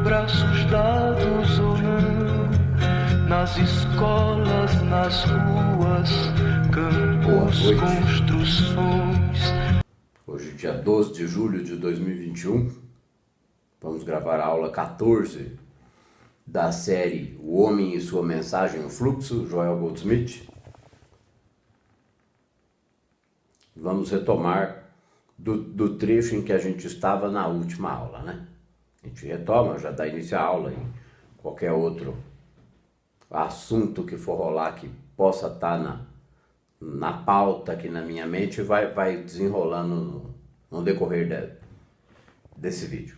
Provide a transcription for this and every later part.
braços dados ou não, nas escolas, nas ruas, campos, construções. Hoje, dia 12 de julho de 2021, vamos gravar a aula 14 da série O Homem e Sua Mensagem, o Fluxo, Joel Goldsmith. Vamos retomar do trecho em que a gente estava na última aula, né? A gente retoma, já dá início à aula em qualquer outro assunto que for rolar que possa estar na pauta aqui na minha mente, vai desenrolando no decorrer desse vídeo.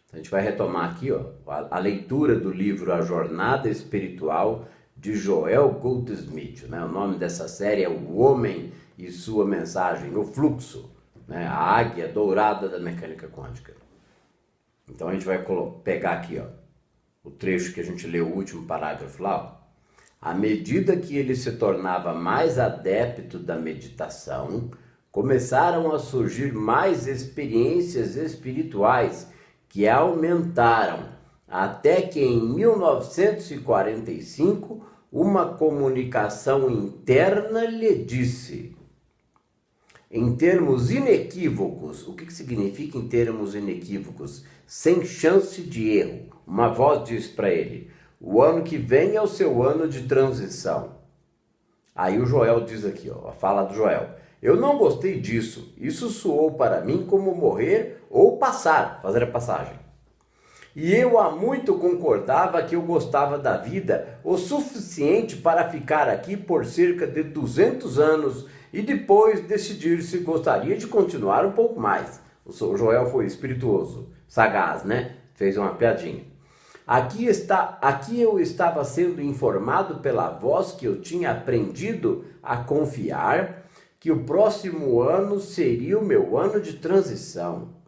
Então, a gente vai retomar aqui, ó, a leitura do livro A Jornada Espiritual de Joel Goldsmith, né? O nome dessa série é O Homem e Sua Mensagem, o Fluxo, né? A águia dourada da mecânica quântica. Então a gente vai pegar aqui, ó, o trecho que a gente leu, o último parágrafo lá, ó. À medida que ele se tornava mais adepto da meditação, começaram a surgir mais experiências espirituais que aumentaram, até que em 1945 uma comunicação interna lhe disse, em termos inequívocos, o que significa em termos inequívocos? Sem chance de erro. Uma voz diz para ele, o ano que vem é o seu ano de transição. Aí o Joel diz aqui, ó, a fala do Joel, eu não gostei disso, isso soou para mim como morrer ou passar, fazer a passagem. E eu há muito concordava que eu gostava da vida o suficiente para ficar aqui por cerca de 200 anos e depois decidir se gostaria de continuar um pouco mais. O Joel foi espirituoso, sagaz, né? Fez uma piadinha. Aqui eu estava sendo informado pela voz que eu tinha aprendido a confiar que o próximo ano seria o meu ano de transição.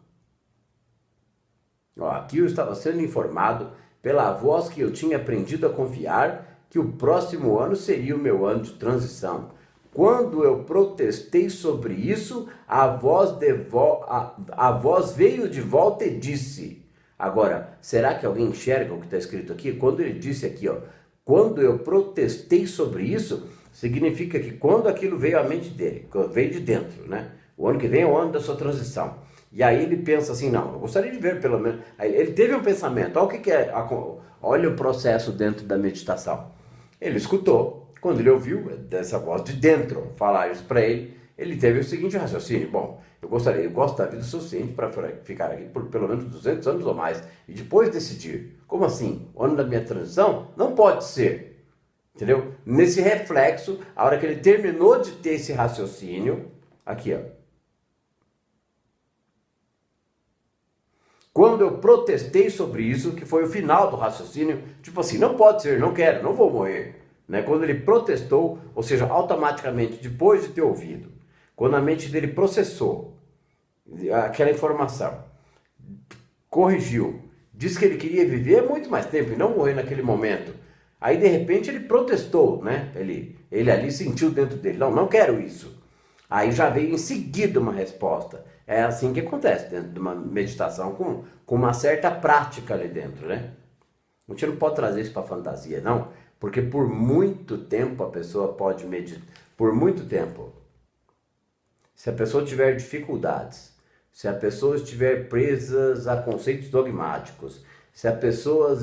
Ó, aqui eu estava sendo informado pela voz que eu tinha aprendido a confiar que o próximo ano seria o meu ano de transição. Quando eu protestei sobre isso, a voz veio de volta e disse... Agora, será que alguém enxerga o que está escrito aqui? Quando ele disse aqui, ó, quando eu protestei sobre isso, significa que quando aquilo veio à mente dele, veio de dentro, né? O ano que vem é o ano da sua transição. E aí ele pensa assim, não, eu gostaria de ver pelo menos... Aí ele teve um pensamento, olha o que é, olha o processo dentro da meditação. Ele escutou, quando ele ouviu dessa voz de dentro falar isso para ele, ele teve o seguinte raciocínio, bom, eu gosto da vida o suficiente para ficar aqui por pelo menos 200 anos ou mais, e depois decidir, como assim, o ano da minha transição? Não pode ser, entendeu? Nesse reflexo, a hora que ele terminou de ter esse raciocínio, aqui ó, quando eu protestei sobre isso, que foi o final do raciocínio, tipo assim, não pode ser, não quero, não vou morrer. Né? Quando ele protestou, ou seja, automaticamente, depois de ter ouvido, quando a mente dele processou aquela informação, corrigiu, disse que ele queria viver muito mais tempo e não morrer naquele momento, aí de repente ele protestou, né? Ele ali sentiu dentro dele, não quero isso. Aí já veio em seguida uma resposta. É assim que acontece dentro de uma meditação com uma certa prática ali dentro, né? A gente não pode trazer isso para fantasia, não, porque por muito tempo a pessoa pode meditar, por muito tempo. Se a pessoa tiver dificuldades, se a pessoa estiver presa a conceitos dogmáticos, se a pessoa,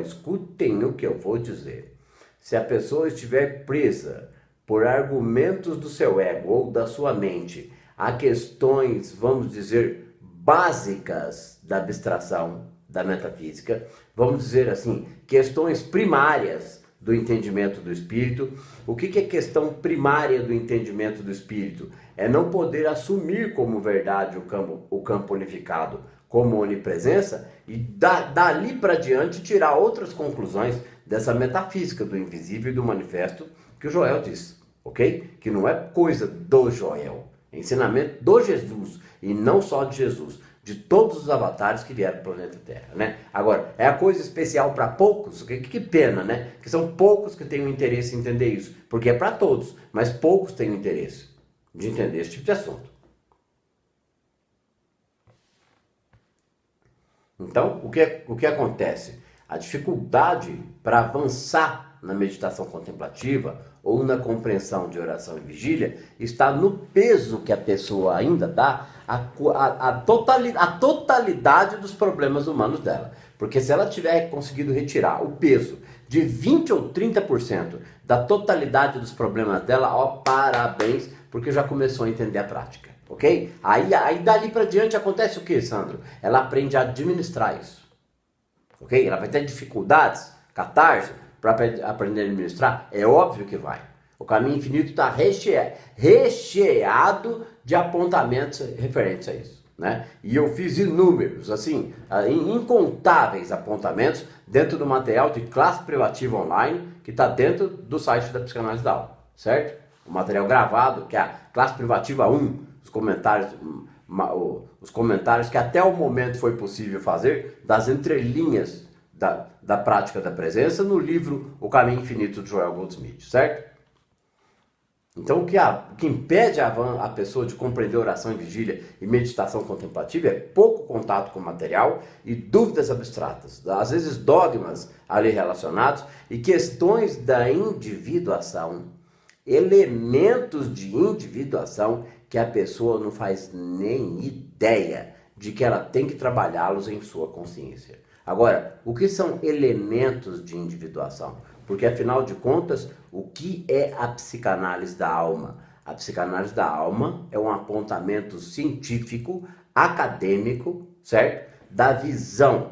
escutem o que eu vou dizer, se a pessoa estiver presa por argumentos do seu ego ou da sua mente a questões, vamos dizer, básicas da abstração, da metafísica, vamos dizer assim, questões primárias do entendimento do espírito. O que é questão primária do entendimento do espírito? É não poder assumir como verdade o campo unificado, como onipresença, e dali para diante tirar outras conclusões dessa metafísica do invisível e do manifesto que o Joel diz, ok? Que não é coisa do Joel, é ensinamento do Jesus, e não só de Jesus, de todos os avatares que vieram para o planeta Terra, né? Agora, é a coisa especial para poucos, que pena, né? Que são poucos que têm o interesse em entender isso, porque é para todos, mas poucos têm o interesse de entender esse tipo de assunto. Então, o que acontece? A dificuldade para avançar na meditação contemplativa ou na compreensão de oração e vigília está no peso que a pessoa ainda dá à totalidade dos problemas humanos dela. Porque se ela tiver conseguido retirar o peso de 20 ou 30% da totalidade dos problemas dela, ó, parabéns, porque já começou a entender a prática, ok? Aí dali para diante acontece o que, Sandro? Ela aprende a administrar isso, ok? Ela vai ter dificuldades, catarse, para aprender a administrar? É óbvio que vai. O caminho infinito está recheado de apontamentos referentes a isso, né? E eu fiz inúmeros, assim, incontáveis apontamentos dentro do material de classe privativa online que está dentro do site da Psicanálise da Alma, certo? O material gravado, que é a classe privativa 1, os comentários que até o momento foi possível fazer das entrelinhas da prática da presença no livro O Caminho Infinito de Joel Goldsmith, certo? Então o que impede a pessoa de compreender oração e vigília e meditação contemplativa é pouco contato com o material e dúvidas abstratas, às vezes dogmas ali relacionados e questões da individuação, elementos de individuação que a pessoa não faz nem ideia de que ela tem que trabalhá-los em sua consciência. Agora, o que são elementos de individuação? Porque, afinal de contas, o que é a psicanálise da alma? A psicanálise da alma é um apontamento científico, acadêmico, certo? Da visão,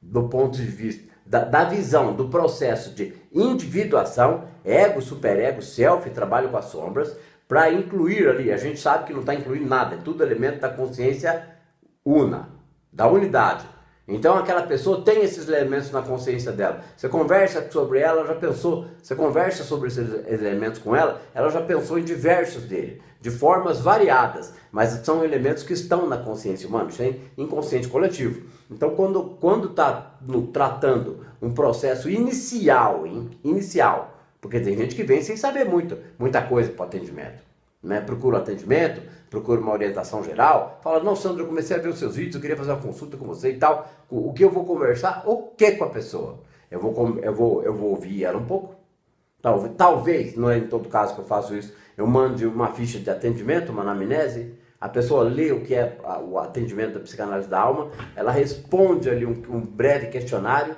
do ponto de vista, da visão do processo de individuação, ego, superego, self, trabalho com as sombras, para incluir ali, a gente sabe que não está incluindo nada, é tudo elemento da consciência una, da unidade. Então aquela pessoa tem esses elementos na consciência dela. Você conversa sobre ela, já pensou, você conversa sobre esses elementos com ela já pensou em diversos dele, de formas variadas, mas são elementos que estão na consciência humana, isso é inconsciente coletivo. Então quando está tratando um processo inicial, porque tem gente que vem sem saber muita coisa para o atendimento, né? Procura atendimento, procura uma orientação geral, fala, não, Sandro, eu comecei a ver os seus vídeos, eu queria fazer uma consulta com você e tal. O que eu vou conversar? O que com a pessoa? Eu vou ouvir ela um pouco. Talvez, não é em todo caso que eu faço isso, eu mande uma ficha de atendimento, uma anamnese, a pessoa lê o que é o atendimento da psicanálise da alma, ela responde ali um breve questionário,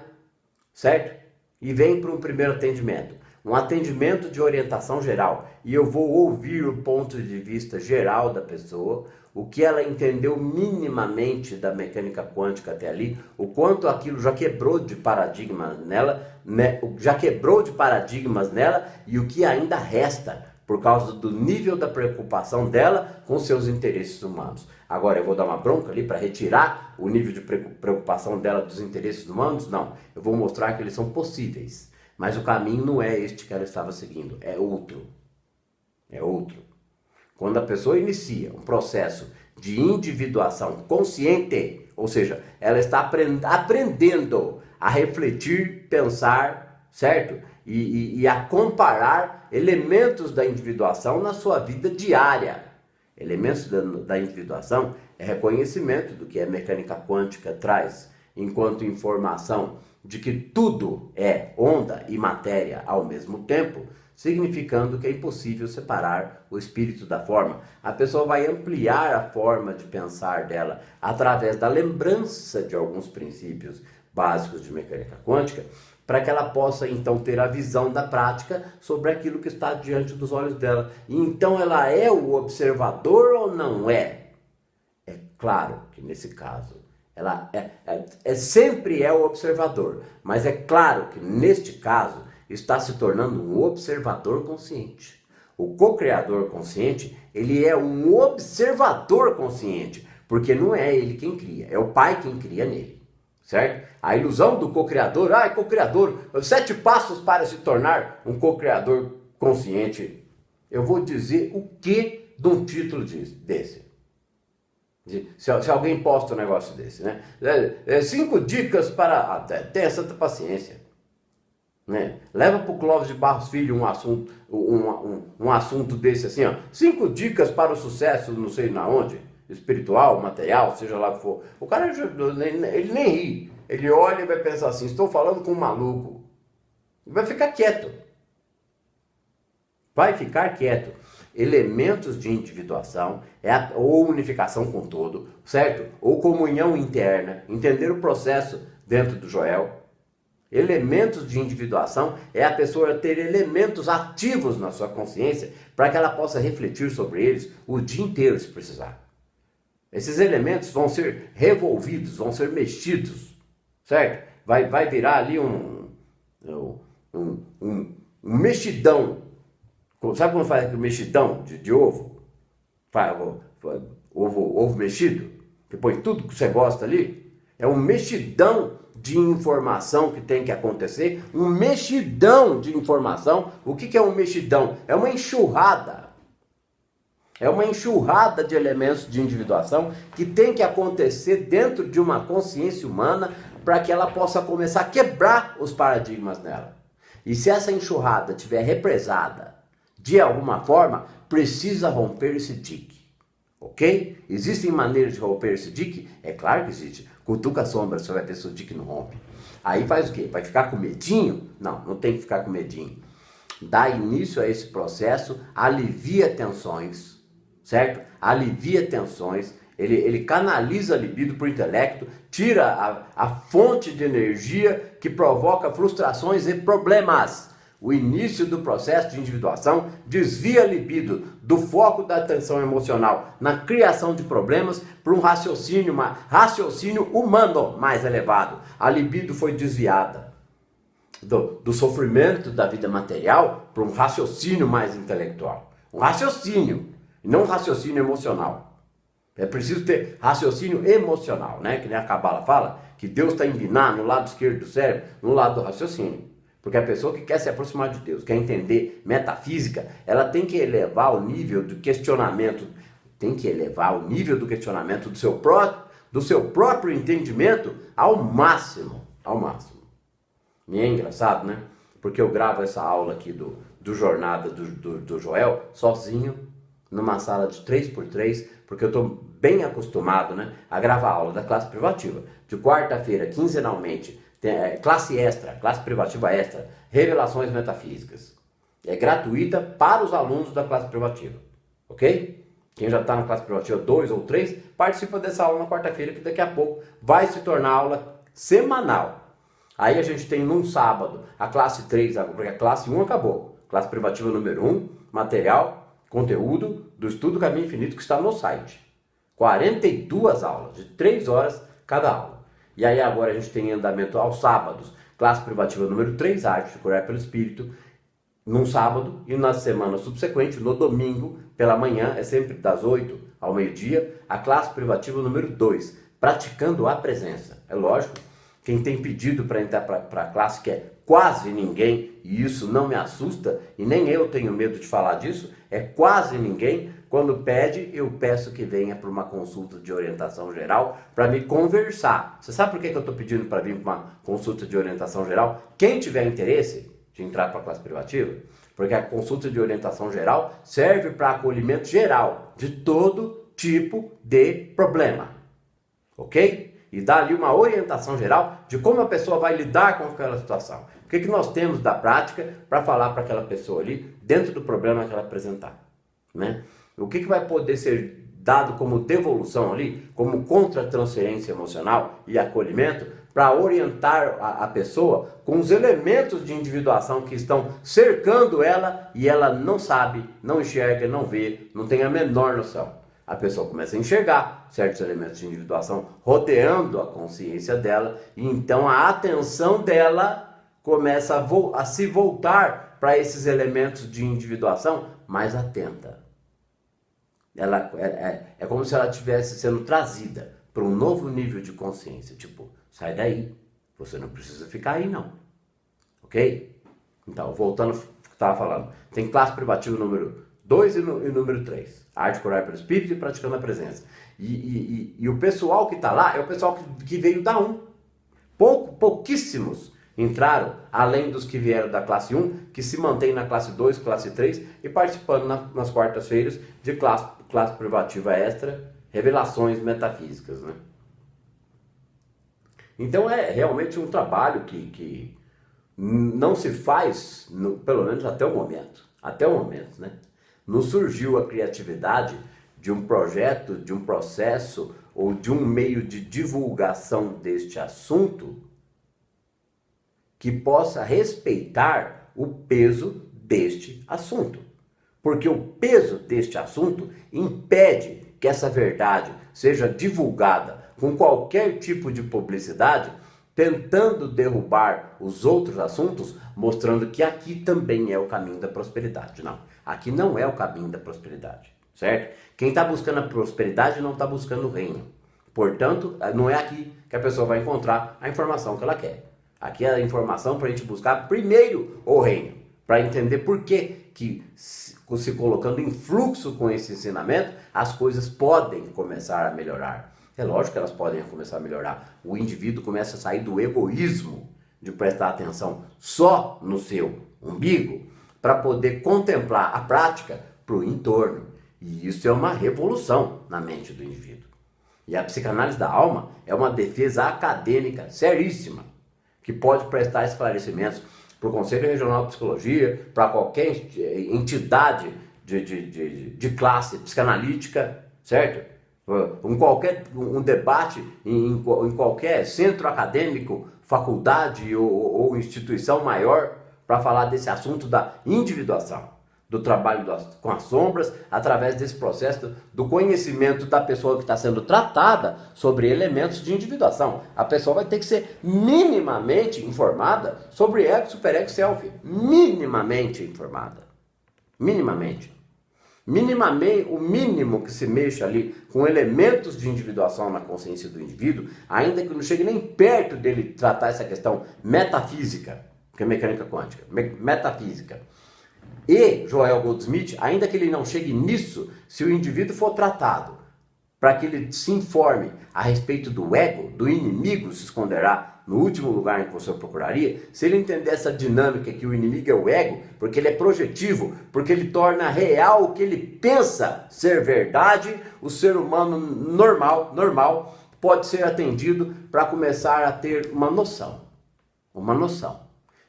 certo? E vem para um primeiro atendimento. Um atendimento de orientação geral, e eu vou ouvir o ponto de vista geral da pessoa, o que ela entendeu minimamente da mecânica quântica até ali, o quanto aquilo já quebrou de paradigmas nela, né? E o que ainda resta por causa do nível da preocupação dela com seus interesses humanos. Agora eu vou dar uma bronca ali para retirar o nível de preocupação dela dos interesses humanos? Não, eu vou mostrar que eles são possíveis. Mas o caminho não é este que ela estava seguindo, é outro. É outro. Quando a pessoa inicia um processo de individuação consciente, ou seja, ela está aprendendo a refletir, pensar, certo? E a comparar elementos da individuação na sua vida diária. Elementos da individuação é reconhecimento do que a mecânica quântica traz enquanto informação de que tudo é onda e matéria ao mesmo tempo, significando que é impossível separar o espírito da forma. A pessoa vai ampliar a forma de pensar dela através da lembrança de alguns princípios básicos de mecânica quântica, para que ela possa então ter a visão da prática sobre aquilo que está diante dos olhos dela. E então ela é o observador ou não é? É claro que nesse caso ela sempre é o observador, mas é claro que neste caso está se tornando um observador consciente. O co-criador consciente, ele é um observador consciente, porque não é ele quem cria, é o pai quem cria nele, certo? A ilusão do co-criador, é co-criador, 7 passos para se tornar um co-criador consciente. Eu vou dizer o que de um título desse. Se alguém posta um negócio desse, né? 5 dicas para... tenha santa paciência. Né? Leva para o Clóvis de Barros Filho um assunto desse assim, ó. 5 dicas para o sucesso, não sei na onde. espiritual, material, seja lá o que for. O cara, ele nem ri. Ele olha e vai pensar assim, estou falando com um maluco. Vai ficar quieto. Vai ficar quieto. Elementos de individuação, ou unificação com todo, certo? Ou comunhão interna, entender o processo dentro do Joel. Elementos de individuação é a pessoa ter elementos ativos na sua consciência para que ela possa refletir sobre eles o dia inteiro, se precisar. Esses elementos vão ser revolvidos, vão ser mexidos, certo? Vai virar ali um mexidão. Sabe quando faz aquele mexidão de ovo? Ovo mexido? Que põe tudo que você gosta ali? É um mexidão de informação que tem que acontecer. Um mexidão de informação. O que é um mexidão? É uma enxurrada. É uma enxurrada de elementos de individuação que tem que acontecer dentro de uma consciência humana para que ela possa começar a quebrar os paradigmas nela. E se essa enxurrada estiver represada de alguma forma, precisa romper esse dique. Ok? Existem maneiras de romper esse dique? É claro que existe. Cutuca a sombra, você vai ver se o dique não rompe. Aí faz o quê? Vai ficar com medinho? Não, não tem que ficar com medinho. Dá início a esse processo, alivia tensões, certo? Alivia tensões, ele canaliza a libido para o intelecto, tira a fonte de energia que provoca frustrações e problemas. O início do processo de individuação desvia a libido do foco da atenção emocional na criação de problemas para um raciocínio humano mais elevado. A libido foi desviada do sofrimento da vida material para um raciocínio mais intelectual. Um raciocínio, e não um raciocínio emocional. É preciso ter raciocínio emocional, né? Que nem a Cabala fala, que Deus está em Biná, no lado esquerdo do cérebro, no lado do raciocínio. Porque a pessoa que quer se aproximar de Deus, quer entender metafísica, ela tem que elevar o nível do questionamento, do seu próprio entendimento ao máximo. E é engraçado, né? Porque eu gravo essa aula aqui do Jornada do Joel sozinho, numa sala de 3x3, porque eu estou bem acostumado, né, a gravar aula da classe privativa. De quarta-feira, quinzenalmente, classe extra, classe privativa extra, revelações metafísicas. É gratuita para os alunos da classe privativa, ok? Quem já está na classe privativa 2 ou 3, participa dessa aula na quarta-feira, que daqui a pouco vai se tornar aula semanal. Aí a gente tem num sábado a classe 3, porque a classe 1 acabou. Classe privativa número 1, material, conteúdo do Estudo Caminho Infinito, que está no site. 42 aulas, de 3 horas cada aula. E aí agora a gente tem em andamento aos sábados, classe privativa número 3, Arte de Curar pelo Espírito, num sábado, e na semana subsequente, no domingo, pela manhã, é sempre das 8 ao meio-dia, a classe privativa número 2, Praticando a Presença. É lógico, quem tem pedido para entrar para a classe, que é quase ninguém, e isso não me assusta, e nem eu tenho medo de falar disso, é quase ninguém. Quando pede, eu peço que venha para uma consulta de orientação geral para me conversar. Você sabe por que eu estou pedindo para vir para uma consulta de orientação geral? Quem tiver interesse de entrar para a classe privativa, porque a consulta de orientação geral serve para acolhimento geral de todo tipo de problema, ok? E dá ali uma orientação geral de como a pessoa vai lidar com aquela situação. O que nós temos da prática para falar para aquela pessoa ali, dentro do problema que ela apresentar, né? O que vai poder ser dado como devolução ali, como contra-transferência emocional e acolhimento, para orientar a pessoa com os elementos de individuação que estão cercando ela e ela não sabe, não enxerga, não vê, não tem a menor noção. A pessoa começa a enxergar certos elementos de individuação rodeando a consciência dela, e então a atenção dela começa a se voltar para esses elementos de individuação mais atenta. Ela é como se ela estivesse sendo trazida para um novo nível de consciência. Tipo, sai daí, você não precisa ficar aí não, ok? Então, voltando ao que eu estava falando, tem classe privativa número 2 e número 3, Arte de Curar pelo Espírito e Praticando a Presença. E o pessoal que está lá é o pessoal que veio da 1. Pouquíssimos entraram, além dos que vieram da classe 1, que se mantém na classe 2, classe 3 e participando nas quartas-feiras de classe privativa extra revelações metafísicas, né? Então é realmente um trabalho que não se faz, pelo menos até o momento, né? Não surgiu a criatividade de um projeto, de um processo ou de um meio de divulgação deste assunto que possa respeitar o peso deste assunto. Porque o peso deste assunto impede que essa verdade seja divulgada com qualquer tipo de publicidade, tentando derrubar os outros assuntos, mostrando que aqui também é o caminho da prosperidade. Não, aqui não é o caminho da prosperidade, certo? Quem está buscando a prosperidade não está buscando o reino. Portanto, não é aqui que a pessoa vai encontrar a informação que ela quer. Aqui é a informação para a gente buscar primeiro o reino, para entender por que se colocando em fluxo com esse ensinamento, as coisas podem começar a melhorar. É lógico que elas podem começar a melhorar. O indivíduo começa a sair do egoísmo de prestar atenção só no seu umbigo para poder contemplar a prática para o entorno. E isso é uma revolução na mente do indivíduo. E a psicanálise da alma é uma defesa acadêmica seríssima, que pode prestar esclarecimentos para o Conselho Regional de Psicologia, para qualquer entidade de classe psicanalítica, certo? Um debate em qualquer centro acadêmico, faculdade ou instituição maior para falar desse assunto da individuação, do trabalho com as sombras, através desse processo do conhecimento da pessoa que está sendo tratada sobre elementos de individuação. A pessoa vai ter que ser minimamente informada sobre ego, superego, self. Minimamente informada. Minimamente. O mínimo que se mexa ali com elementos de individuação na consciência do indivíduo, ainda que não chegue nem perto dele tratar essa questão metafísica, que é mecânica quântica, metafísica. E Joel Goldsmith, ainda que ele não chegue nisso, se o indivíduo for tratado para que ele se informe a respeito do ego, do inimigo se esconderá no último lugar em que você procuraria, se ele entender essa dinâmica que o inimigo é o ego, porque ele é projetivo, porque ele torna real o que ele pensa ser verdade, o ser humano normal pode ser atendido para começar a ter uma noção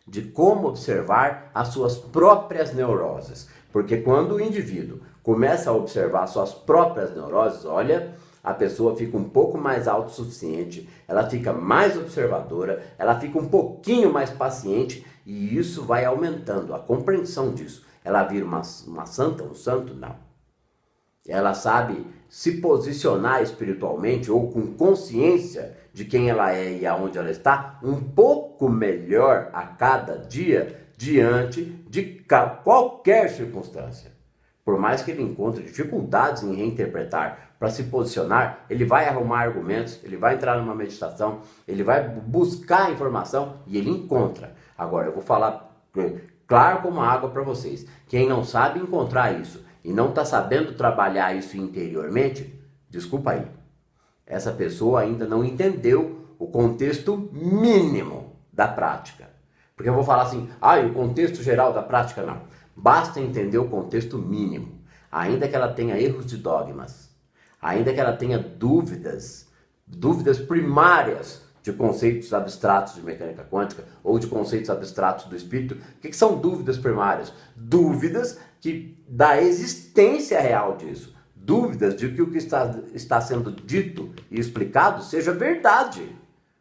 de como observar as suas próprias neuroses. Porque quando o indivíduo começa a observar suas próprias neuroses, olha, a pessoa fica um pouco mais autossuficiente, ela fica mais observadora, ela fica um pouquinho mais paciente e isso vai aumentando a compreensão disso. Ela vira uma santa, um santo? Não. Ela sabe se posicionar espiritualmente ou com consciência de quem ela é e aonde ela está um pouco melhor a cada dia diante de qualquer circunstância. Por mais que ele encontre dificuldades em reinterpretar para se posicionar, ele vai arrumar argumentos, ele vai entrar numa meditação, ele vai buscar informação e ele encontra. Agora, eu vou falar claro como água para vocês. Quem não sabe encontrar isso e não está sabendo trabalhar isso interiormente, desculpa aí. Essa pessoa ainda não entendeu o contexto mínimo da prática. Porque eu vou falar assim, o contexto geral da prática não. Basta entender o contexto mínimo. Ainda que ela tenha erros de dogmas, ainda que ela tenha dúvidas primárias de conceitos abstratos de mecânica quântica ou de conceitos abstratos do espírito. O que são dúvidas primárias? Dúvidas da existência real disso. Dúvidas de que o que está sendo dito e explicado seja verdade.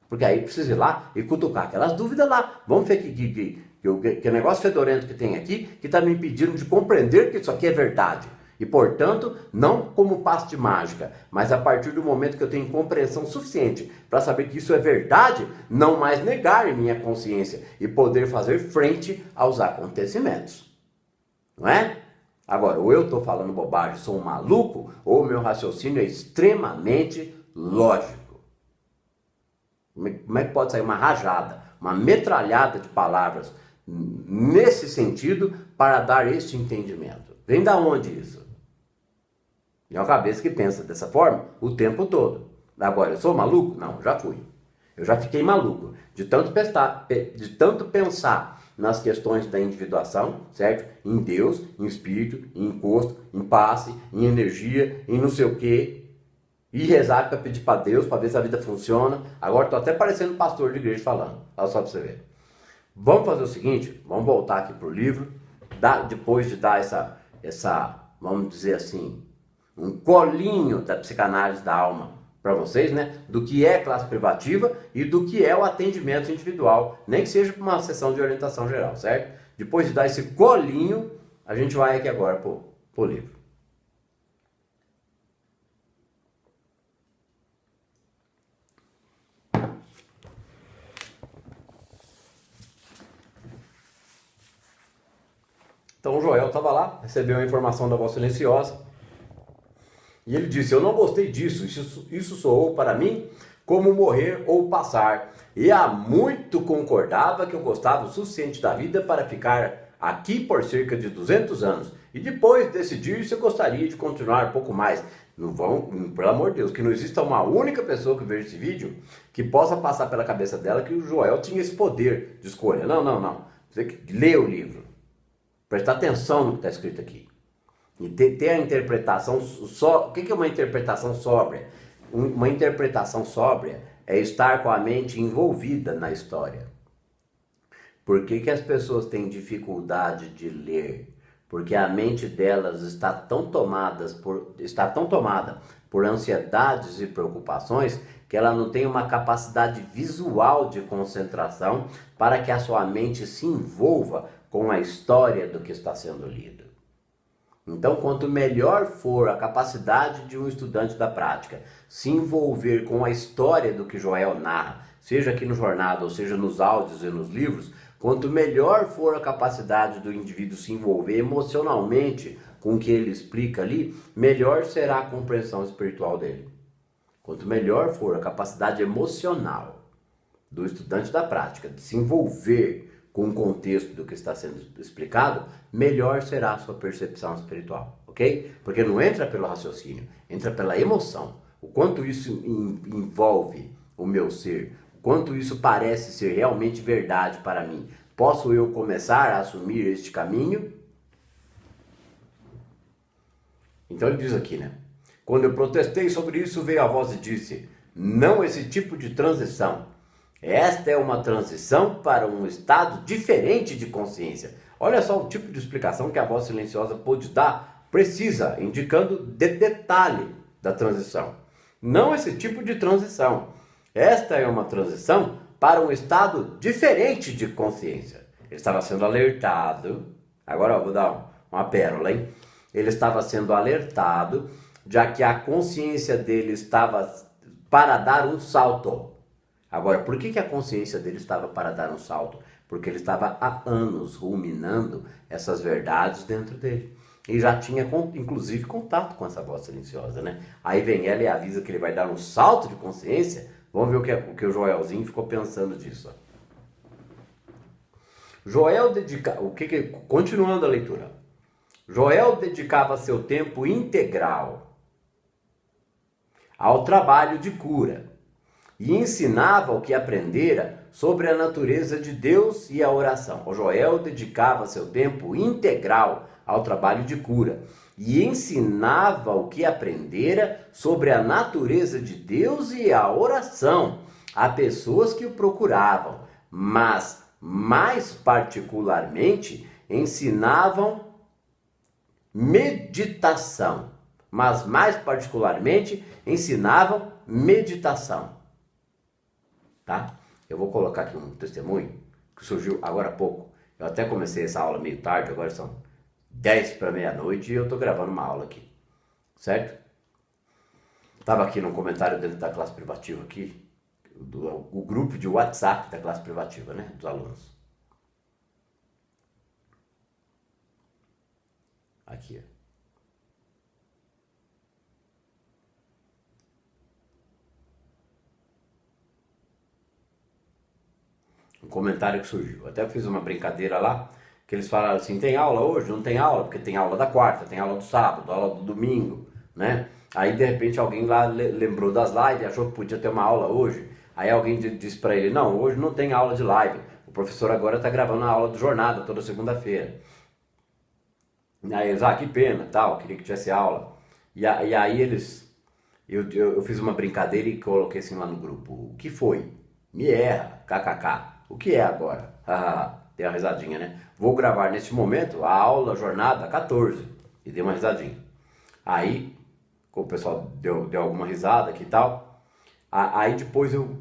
Porque aí precisa ir lá e cutucar aquelas dúvidas lá. Vamos ver que negócio fedorento que tem aqui que está me impedindo de compreender que isso aqui é verdade. E, portanto, não como passe de mágica, mas a partir do momento que eu tenho compreensão suficiente para saber que isso é verdade, não mais negar em minha consciência e poder fazer frente aos acontecimentos. Não é? Agora, ou eu estou falando bobagem, sou um maluco, ou o meu raciocínio é extremamente lógico. Como é que pode sair uma rajada, uma metralhada de palavras nesse sentido para dar este entendimento? Vem da onde isso? É uma cabeça que pensa dessa forma o tempo todo. Agora, eu sou maluco? Não, já fui. Eu já fiquei maluco de tanto pensar nas questões da individuação, certo? Em Deus, em espírito, em encosto, em passe, em energia, em não sei o quê. ir rezar para pedir para Deus, para ver se a vida funciona. Agora estou até parecendo pastor de igreja falando. Olha só para você ver. Vamos fazer o seguinte, vamos voltar aqui para o livro, depois de dar essa, vamos dizer assim, um colinho da psicanálise da alma para vocês, né? Do que é classe privativa e do que é o atendimento individual, nem que seja para uma sessão de orientação geral, certo? Depois de dar esse colinho, a gente vai aqui agora para o livro. Então o Joel estava lá, recebeu a informação da voz silenciosa, e ele disse: eu não gostei disso, isso soou para mim como morrer ou passar, e há muito concordava que eu gostava o suficiente da vida para ficar aqui por cerca de 200 anos, e depois decidir se eu gostaria de continuar um pouco mais. Não vão, pelo amor de Deus, que não exista uma única pessoa que veja esse vídeo que possa passar pela cabeça dela que o Joel tinha esse poder de escolha. Não. Você tem que ler o livro. Prestar atenção no que está escrito aqui. E ter a interpretação só. O que é uma interpretação sóbria? Uma interpretação sóbria é estar com a mente envolvida na história. Por que as pessoas têm dificuldade de ler? Porque a mente delas está tão tomada por ansiedades e preocupações que ela não tem uma capacidade visual de concentração para que a sua mente se envolva com a história do que está sendo lido. Então, quanto melhor for a capacidade de um estudante da prática se envolver com a história do que Joel narra, seja aqui no jornada ou seja nos áudios e nos livros, quanto melhor for a capacidade do indivíduo se envolver emocionalmente com o que ele explica ali, melhor será a compreensão espiritual dele. Quanto melhor for a capacidade emocional do estudante da prática de se envolver com o contexto do que está sendo explicado, melhor será a sua percepção espiritual, ok? Porque não entra pelo raciocínio, entra pela emoção. O quanto isso envolve o meu ser, o quanto isso parece ser realmente verdade para mim. Posso eu começar a assumir este caminho? Então ele diz aqui, né? Quando eu protestei sobre isso, veio a voz e disse: não esse tipo de transição. Esta é uma transição para um estado diferente de consciência. Olha só o tipo de explicação que a voz silenciosa pôde dar, precisa, indicando detalhe da transição. Não esse tipo de transição. Esta é uma transição para um estado diferente de consciência. Ele estava sendo alertado, agora eu vou dar uma pérola, hein? Ele estava sendo alertado, já que a consciência dele estava para dar um salto. Agora, por que a consciência dele estava para dar um salto? Porque ele estava há anos ruminando essas verdades dentro dele. E já tinha, inclusive, contato com essa voz silenciosa, né? Aí vem ela e avisa que ele vai dar um salto de consciência. Vamos ver o que o Joelzinho ficou pensando disso. Continuando a leitura. Joel dedicava seu tempo integral ao trabalho de cura e ensinava o que aprendera sobre a natureza de Deus e a oração. O Joel dedicava seu tempo integral ao trabalho de cura e ensinava o que aprendera sobre a natureza de Deus e a oração a pessoas que o procuravam, mas mais particularmente ensinavam meditação. Tá? Eu vou colocar aqui um testemunho que surgiu agora há pouco. Eu até comecei essa aula meio tarde, agora são 10 para meia-noite e eu estou gravando uma aula aqui, certo? Estava aqui num comentário dentro da classe privativa aqui, o grupo de WhatsApp da classe privativa, né, dos alunos. Aqui, ó. Um comentário que surgiu. Até fiz uma brincadeira lá, que eles falaram assim: tem aula hoje? Não tem aula, porque tem aula da quarta, tem aula do sábado, aula do domingo, né? Aí de repente alguém lá lembrou das lives, achou que podia ter uma aula hoje. Aí alguém disse para ele: não, hoje não tem aula de live, o professor agora está gravando a aula do jornada toda segunda-feira. Aí eles: ah, que pena, tal, queria que tivesse aula. E aí eles eu fiz uma brincadeira e coloquei assim lá no grupo. O que foi? Me erra, kkk. O que é agora? Dei uma risadinha, né? Vou gravar neste momento a aula, jornada 14. E dei uma risadinha. Aí, o pessoal deu alguma risada aqui e tal. Aí depois eu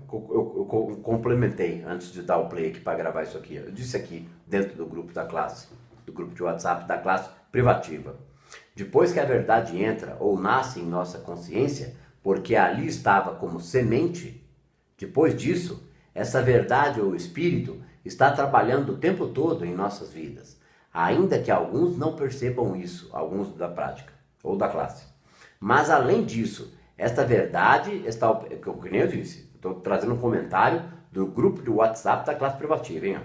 complementei, antes de dar o play aqui para gravar isso aqui. Eu disse aqui, dentro do grupo da classe, do grupo de WhatsApp da classe privativa. Depois que a verdade entra ou nasce em nossa consciência, porque ali estava como semente, depois disso, essa verdade ou espírito está trabalhando o tempo todo em nossas vidas, ainda que alguns não percebam isso, alguns da prática ou da classe. Mas além disso, esta verdade está, como eu disse, estou trazendo um comentário do grupo de WhatsApp da classe privativa, hein?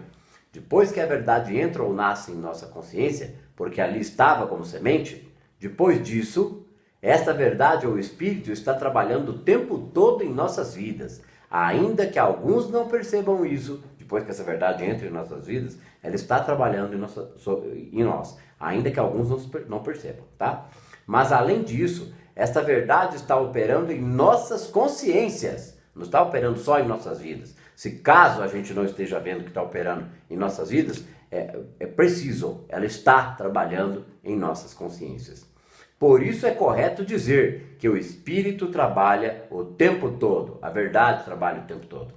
Depois que a verdade entra ou nasce em nossa consciência, porque ali estava como semente, depois disso, esta verdade ou espírito está trabalhando o tempo todo em nossas vidas, ainda que alguns não percebam isso. Depois que essa verdade entra em nossas vidas, ela está trabalhando em nós, ainda que alguns não percebam, tá? Mas além disso, esta verdade está operando em nossas consciências, não está operando só em nossas vidas. Se caso a gente não esteja vendo que está operando em nossas vidas, é preciso, ela está trabalhando em nossas consciências. Por isso é correto dizer que o espírito trabalha o tempo todo, a verdade trabalha o tempo todo.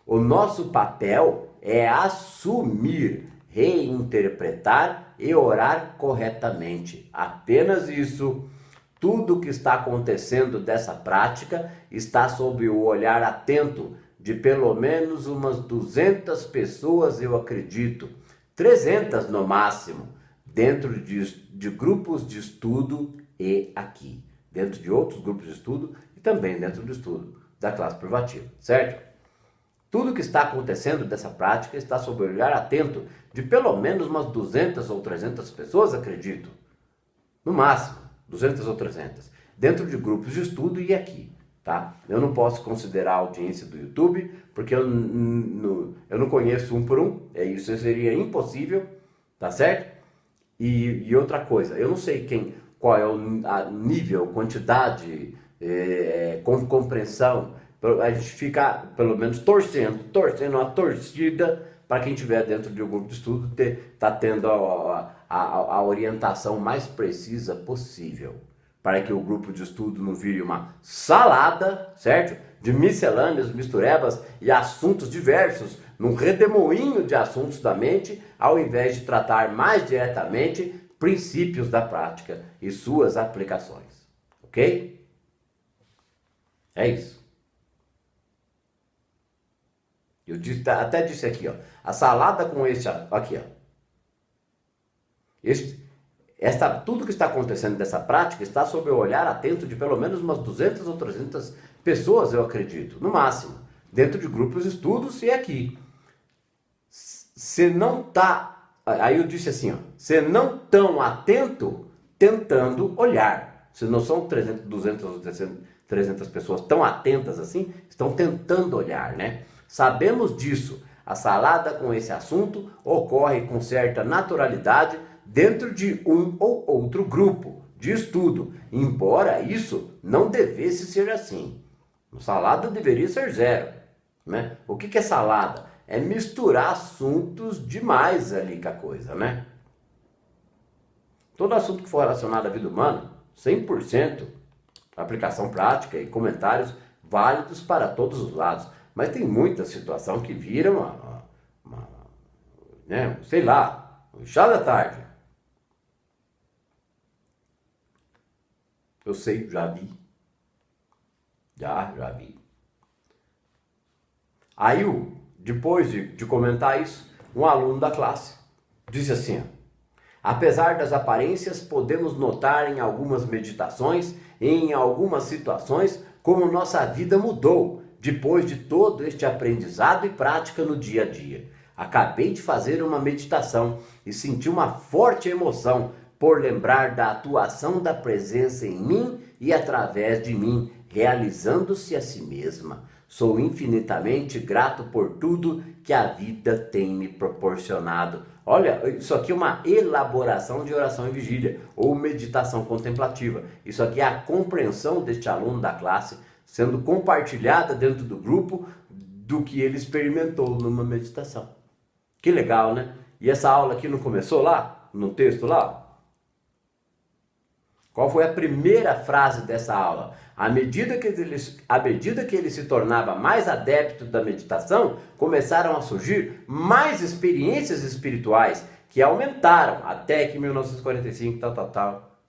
O nosso papel é assumir, reinterpretar e orar corretamente. Apenas isso. Tudo o que está acontecendo dessa prática está sob o olhar atento de pelo menos umas 200 pessoas, eu acredito, 300 no máximo, dentro de grupos de estudo e aqui, dentro de outros grupos de estudo e também dentro do estudo da classe privativa, certo? Tudo que está acontecendo dessa prática está sob o olhar atento de pelo menos umas 200 ou 300 pessoas, acredito. No máximo, 200 ou 300. Dentro de grupos de estudo e aqui, tá? Eu não posso considerar a audiência do YouTube, porque eu não conheço um por um. Isso seria impossível, tá certo? E outra coisa, eu não sei qual é o nível, quantidade, compreensão. A gente fica, pelo menos, torcendo uma torcida para quem estiver dentro de um grupo de estudo tá tendo a orientação mais precisa possível, para que o grupo de estudo não vire uma salada, certo? De miscelâneas, misturebas e assuntos diversos, num redemoinho de assuntos da mente, ao invés de tratar mais diretamente princípios da prática e suas aplicações. Ok? É isso. Eu até disse aqui, ó, a salada com aqui, ó. Tudo que está acontecendo dessa prática está sob o olhar atento de pelo menos umas 200 ou 300 pessoas, eu acredito, no máximo, dentro de grupos de estudos e aqui. Você não está, aí eu disse assim, ó, você não tão atento tentando olhar. Se não são 300, 200 ou 300 pessoas tão atentas assim, estão tentando olhar, né? Sabemos disso. A salada com esse assunto ocorre com certa naturalidade dentro de um ou outro grupo de estudo, embora isso não devesse ser assim. A salada deveria ser zero, né? O que é salada? É misturar assuntos demais ali com a coisa, né? Todo assunto que for relacionado à vida humana, 100%, aplicação prática e comentários válidos para todos os lados. Mas tem muita situação que vira né, sei lá, um chá da tarde. Eu sei, já vi. Já vi. Aí, depois de comentar isso, um aluno da classe disse assim, ó, apesar das aparências, podemos notar em algumas meditações, em algumas situações, como nossa vida mudou depois de todo este aprendizado e prática no dia a dia. Acabei de fazer uma meditação e senti uma forte emoção por lembrar da atuação da presença em mim e através de mim, realizando-se a si mesma. Sou infinitamente grato por tudo que a vida tem me proporcionado. Olha, isso aqui é uma elaboração de oração e vigília, ou meditação contemplativa. Isso aqui é a compreensão deste aluno da classe, sendo compartilhada dentro do grupo do que ele experimentou numa meditação. Que legal, né? E essa aula aqui não começou lá? No texto lá? Qual foi a primeira frase dessa aula? À medida que ele se tornava mais adepto da meditação, começaram a surgir mais experiências espirituais que aumentaram até que 1945,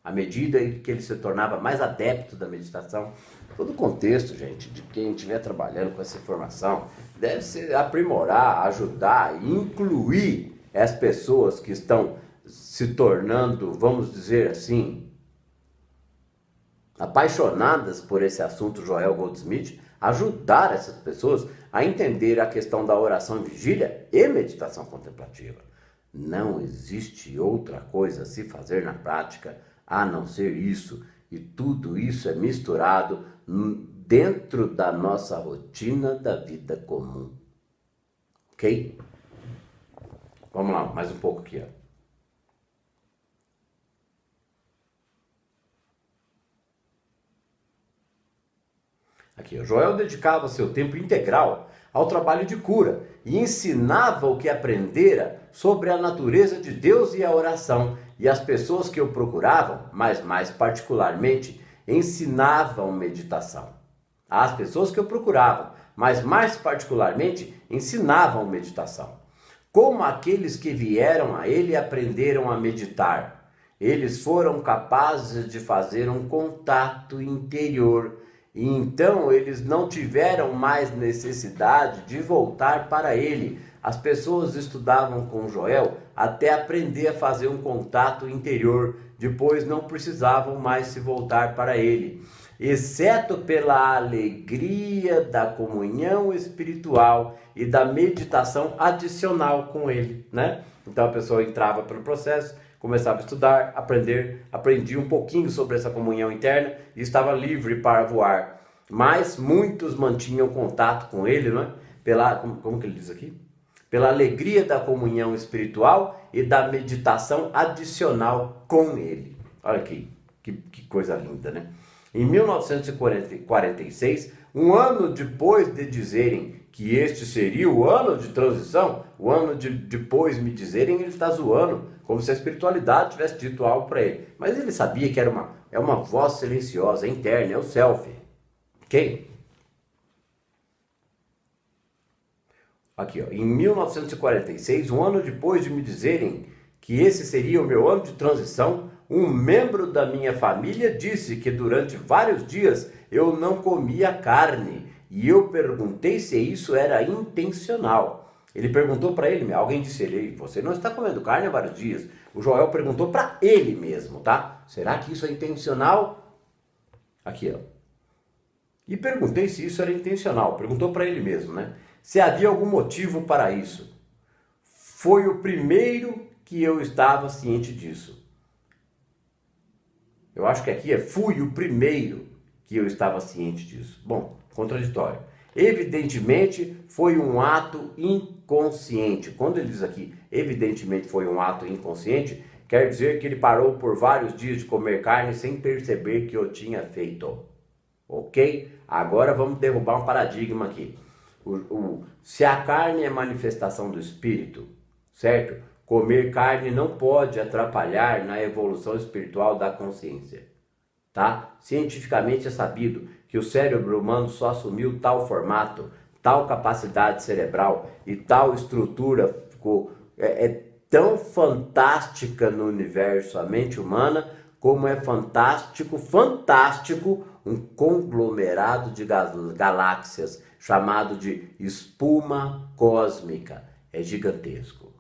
à medida que ele se tornava mais adepto da meditação. Todo o contexto, gente, de quem estiver trabalhando com essa informação, deve se aprimorar, ajudar, incluir as pessoas que estão se tornando, vamos dizer assim, apaixonadas por esse assunto, Joel Goldsmith, ajudar essas pessoas a entender a questão da oração e vigília e meditação contemplativa. Não existe outra coisa a se fazer na prática a não ser isso, e tudo isso é misturado dentro da nossa rotina da vida comum. Ok? Vamos lá, mais um pouco aqui, ó. Aqui, o Joel dedicava seu tempo integral ao trabalho de cura e ensinava o que aprendera sobre a natureza de Deus e a oração, e as pessoas que o procuravam, mas mais particularmente, ensinavam meditação. As pessoas que o procuravam, mas mais particularmente, ensinavam meditação. Como aqueles que vieram a ele aprenderam a meditar, eles foram capazes de fazer um contato interior. E então eles não tiveram mais necessidade de voltar para ele. As pessoas estudavam com Joel até aprender a fazer um contato interior. Depois não precisavam mais se voltar para ele, exceto pela alegria da comunhão espiritual e da meditação adicional com ele, né? Então a pessoa entrava pelo processo, começava a estudar, aprendia um pouquinho sobre essa comunhão interna e estava livre para voar. Mas muitos mantinham contato com ele, não é? Como que ele diz aqui? Pela alegria da comunhão espiritual e da meditação adicional com ele. Olha aqui, que coisa linda, né? Em 1946, um ano depois de dizerem que este seria o ano de transição, o ano depois me dizerem, ele está zoando, como se a espiritualidade tivesse dito algo para ele. Mas ele sabia que é uma voz silenciosa, interna, é o self. Ok? Aqui, ó, em 1946, um ano depois de me dizerem que esse seria o meu ano de transição, um membro da minha família disse que durante vários dias eu não comia carne. E eu perguntei se isso era intencional. Ele perguntou para ele, alguém disse ele, você não está comendo carne há vários dias. O Joel perguntou para ele mesmo, tá? Será que isso é intencional? Aqui, ó. E perguntei se isso era intencional. Perguntou para ele mesmo, né? Se havia algum motivo para isso. Foi o primeiro que eu estava ciente disso. Eu acho que aqui fui o primeiro que eu estava ciente disso. Bom, contraditório. Evidentemente foi um ato inconsciente. Quando ele diz aqui, evidentemente foi um ato inconsciente, quer dizer que ele parou por vários dias de comer carne sem perceber que o tinha feito. Ok? Agora vamos derrubar um paradigma aqui. Se a carne é manifestação do espírito, certo? Comer carne não pode atrapalhar na evolução espiritual da consciência. Tá? Cientificamente é sabido que o cérebro humano só assumiu tal formato, tal capacidade cerebral e tal estrutura é tão fantástica no universo, a mente humana, como é fantástico um conglomerado de galáxias chamado de espuma cósmica. É gigantesco,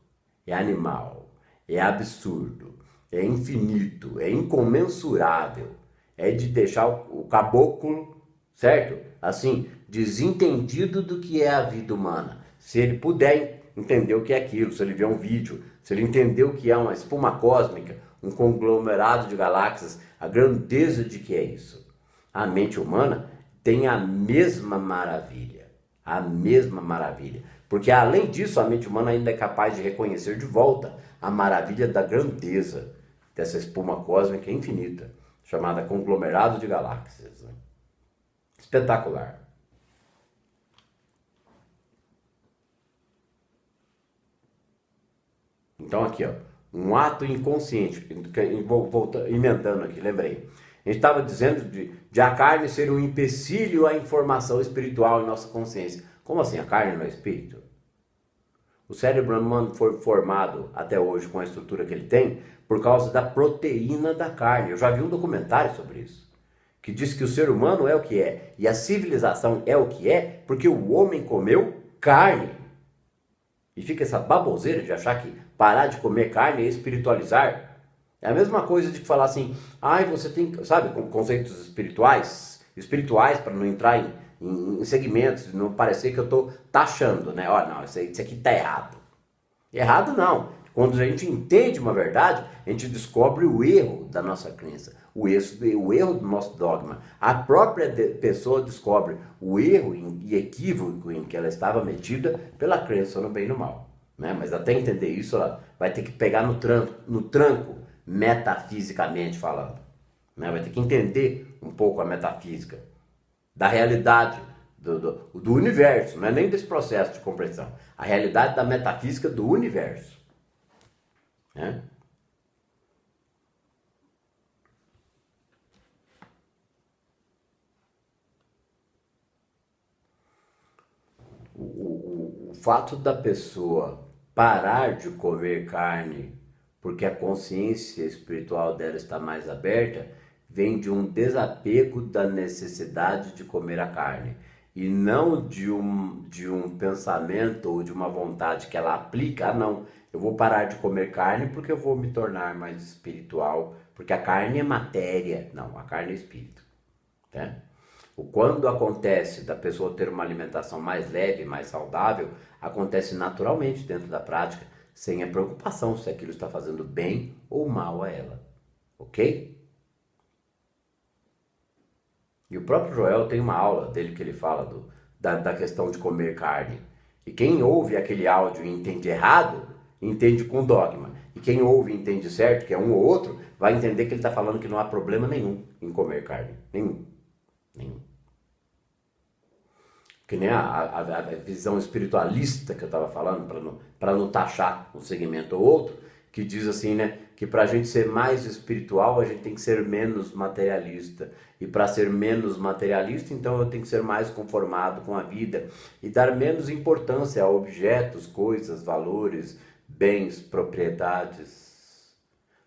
é animal, é absurdo, é infinito, é incomensurável. É de deixar o caboclo, certo? Assim, desentendido do que é a vida humana. Se ele puder entender o que é aquilo, se ele ver um vídeo, se ele entender o que é uma espuma cósmica, um conglomerado de galáxias, a grandeza de que é isso. A mente humana tem a mesma maravilha. A mesma maravilha. Porque além disso, a mente humana ainda é capaz de reconhecer de volta a maravilha da grandeza dessa espuma cósmica infinita, chamada conglomerado de galáxias. Né? Espetacular. Então aqui, ó, um ato inconsciente, emendando aqui, lembrei. A gente estava dizendo de a carne ser um empecilho à informação espiritual em nossa consciência. Como assim? A carne não é espírito? O cérebro humano foi formado até hoje com a estrutura que ele tem por causa da proteína da carne. Eu já vi um documentário sobre isso, que diz que o ser humano é o que é e a civilização é o que é porque o homem comeu carne. E fica essa baboseira de achar que parar de comer carne é espiritualizar. É a mesma coisa de falar assim, você tem, sabe, com conceitos espirituais para não entrar em segmentos, não parecer que eu estou taxando, né? Olha, não, isso aqui está errado. Errado não. Quando a gente entende uma verdade, a gente descobre o erro da nossa crença, o erro do nosso dogma. A própria pessoa descobre o erro e equívoco em que ela estava metida pela crença no bem e no mal. Né? Mas até entender isso, ela vai ter que pegar no tranco, metafisicamente falando. Né? Vai ter que entender um pouco a metafísica da realidade do universo, não é nem desse processo de compreensão. A realidade da metafísica do universo. Né? O fato da pessoa parar de comer carne porque a consciência espiritual dela está mais aberta, vem de um desapego da necessidade de comer a carne e não de um pensamento ou de uma vontade que ela aplica, não, eu vou parar de comer carne porque eu vou me tornar mais espiritual, porque a carne é matéria, não, a carne é espírito. Né? Quando acontece da pessoa ter uma alimentação mais leve, mais saudável, acontece naturalmente dentro da prática, sem a preocupação se aquilo está fazendo bem ou mal a ela. Ok? E o próprio Joel tem uma aula dele que ele fala da questão de comer carne. E quem ouve aquele áudio e entende errado, entende com dogma. E quem ouve e entende certo, que é um ou outro, vai entender que ele está falando que não há problema nenhum em comer carne. Nenhum. Que nem a visão espiritualista que eu estava falando, para não taxar um segmento ou outro, que diz assim, né, que para a gente ser mais espiritual, a gente tem que ser menos materialista. E para ser menos materialista, então eu tenho que ser mais conformado com a vida e dar menos importância a objetos, coisas, valores, bens, propriedades.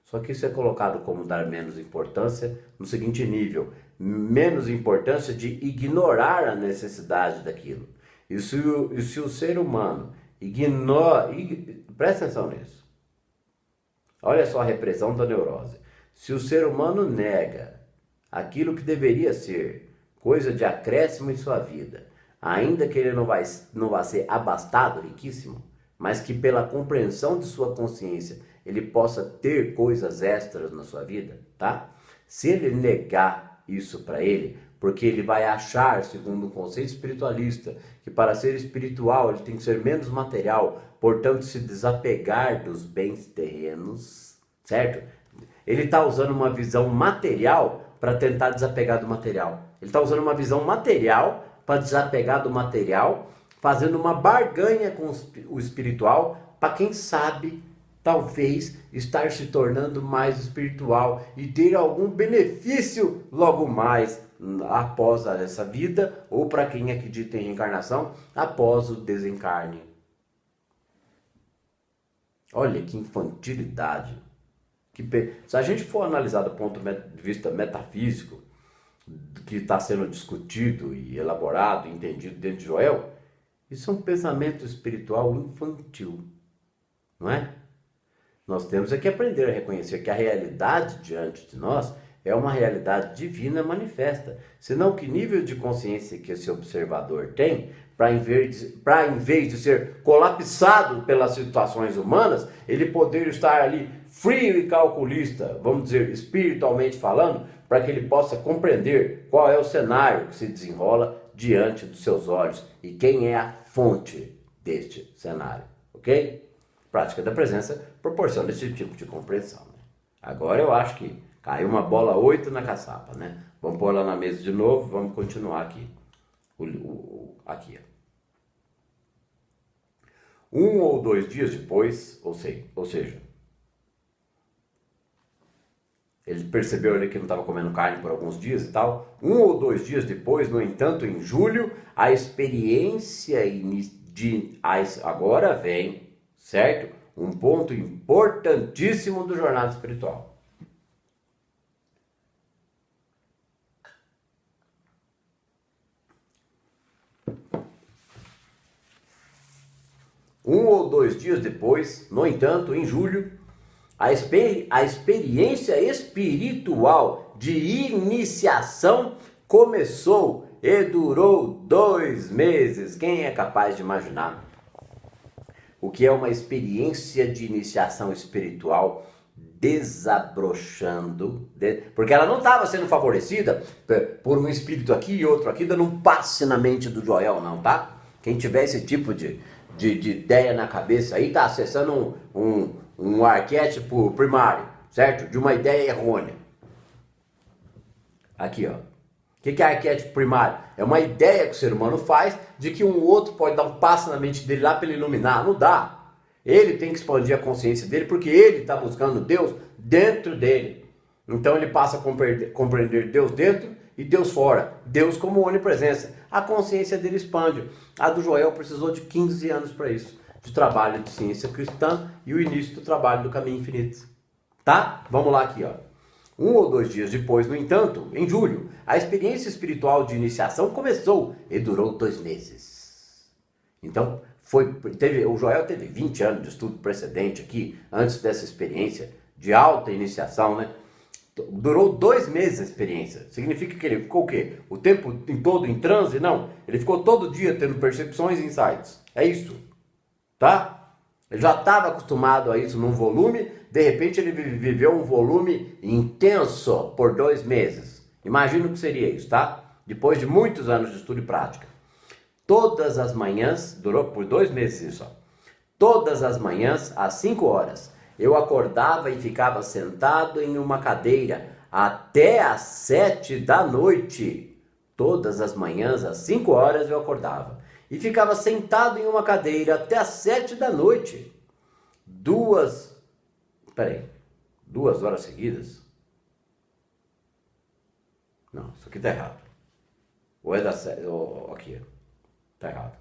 Só que isso é colocado como dar menos importância no seguinte nível: menos importância de ignorar a necessidade daquilo. E se o ser humano ignora, presta atenção nisso. Olha só a repressão da neurose. Se o ser humano nega aquilo que deveria ser coisa de acréscimo em sua vida, ainda que ele não vai ser abastado, riquíssimo, mas que pela compreensão de sua consciência ele possa ter coisas extras na sua vida, tá? Se ele negar isso para ele, porque ele vai achar, segundo o conceito espiritualista, que para ser espiritual ele tem que ser menos material, portanto se desapegar dos bens terrenos, certo? Ele está usando uma visão material para tentar desapegar do material. Ele está usando uma visão material para desapegar do material, fazendo uma barganha com o espiritual, para quem sabe, talvez, estar se tornando mais espiritual e ter algum benefício logo mais após essa vida, ou para quem acredita em reencarnação, após o desencarne. Olha que infantilidade. Se a gente for analisar do ponto de vista metafísico, que está sendo discutido e elaborado, entendido dentro de Joel, isso é um pensamento espiritual infantil, não é? Nós temos que aprender a reconhecer que a realidade diante de nós é uma realidade divina manifesta. Senão, que nível de consciência que esse observador tem para, em vez de ser colapsado pelas situações humanas, ele poder estar ali frio e calculista, vamos dizer, espiritualmente falando, para que ele possa compreender qual é o cenário que se desenrola diante dos seus olhos e quem é a fonte deste cenário, ok? Prática da presença proporciona esse tipo de compreensão, né? Agora eu acho que caiu uma bola 8 na caçapa, né? Vamos pôr lá na mesa de novo, vamos continuar aqui. Aqui, ó. 1 ou 2 dias depois, ou seja, ele percebeu ali que não estava comendo carne por alguns dias e tal. 1 ou 2 dias depois, no entanto, em julho, a experiência agora vem, certo? Um ponto importantíssimo do jornada espiritual. Um ou 2 dias depois, no entanto, em julho, a experiência espiritual de iniciação começou e durou 2 meses. Quem é capaz de imaginar o que é uma experiência de iniciação espiritual desabrochando? Porque ela não estava sendo favorecida por um espírito aqui e outro aqui, dando um passe na mente do Joel, não, tá? Quem tiver esse tipo de ideia na cabeça aí está acessando um arquétipo primário, certo? De uma ideia errônea. Aqui, ó. O que é arquétipo primário? É uma ideia que o ser humano faz de que um outro pode dar um passo na mente dele lá para ele iluminar. Não dá. Ele tem que expandir a consciência dele porque ele está buscando Deus dentro dele. Então ele passa a compreender Deus dentro e Deus fora. Deus como onipresença. A consciência dele expande. A do Joel precisou de 15 anos para isso. De trabalho de ciência cristã e o início do trabalho do caminho infinito. Tá? Vamos lá aqui, ó. 1 ou 2 dias depois, no entanto, em julho, a experiência espiritual de iniciação começou e durou 2 meses. Então, o Joel teve 20 anos de estudo precedente aqui, antes dessa experiência de alta iniciação, né? Durou 2 meses a experiência. Significa que ele ficou o quê? O tempo todo em transe? Não. Ele ficou todo dia tendo percepções e insights. É isso. Tá? Ele já estava acostumado a isso num volume, de repente ele viveu um volume intenso por 2 meses. Imagina o que seria isso, tá? Depois de muitos anos de estudo e prática. Todas as manhãs, durou por 2 meses isso, ó. Todas as manhãs, às 5 horas, eu acordava e ficava sentado em uma cadeira até às 7 da noite. Todas as manhãs, às 5 horas, eu acordava e ficava sentado em uma cadeira até às 7 da noite. 2 horas seguidas? Não, isso aqui tá errado. Ou é da 7, ou aqui, tá errado.